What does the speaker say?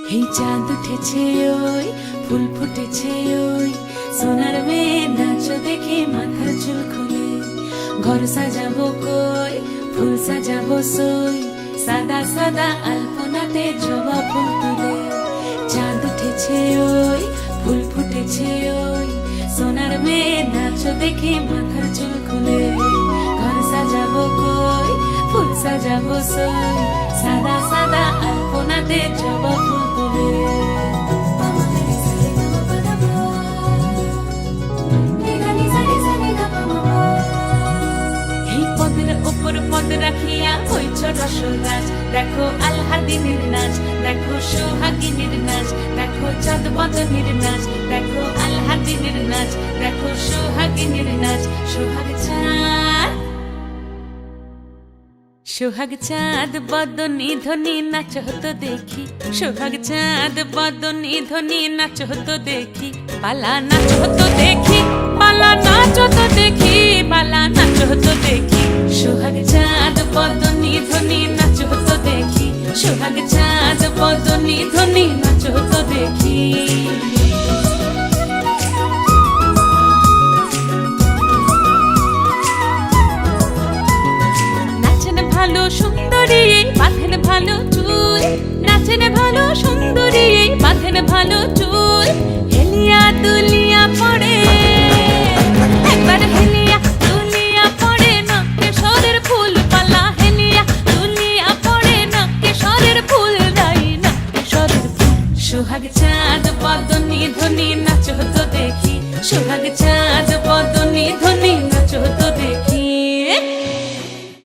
এই চাঁদ উঠেছে ওই ফুল ফুটেছে ওই সোনার মেয়ে নাচ দেখে মাথার চুল খুলে ঘর সাজাবো কই ফুল সাজাবো সই সাদা সাদা আলপনাতে জবা ফুল তুলে চাঁদ উঠেছে ওই ফুল ফুটেছে ওই সোনার মেয়ে নাচ দেখে মাথার চুল খুলে ঘর সাজাবো কই ফুল সাজাবো সই সাদা সাদা আলপনাতে জবা ফুল তুলে পদ রাখিয়া হইছ রসরাজ দেখো আলহাদিনের নাচ দেখো সোহাগিনীর নাচ দেখো চাঁদ বদনের নাচ দেখো আলহাদিনের নাচ দেখো সোহাগিনীর নাচ সোহাগ চাঁদ বদনী ধ্বনি নাচ হতো দেখি সোহাগ চাঁদ বদনী ধ্বনি নাচ হতো দেখি পালা নাচ হতো দেখি পালা নাচ হতো দেখি পালা নাচ হতো দেখি সোহাগ চাঁদ বদনী ধ্বনি নাচ হতো দেখি সোহাগ চাঁদ বদনী ধ্বনি নাচ হতো দেখি ভালো সুন্দরী বাঁধেন ভালো চুল নাচেন ভালো সুন্দরী বাঁধেন ভালো চুল হেলিয়া দুলিয়া পড়ে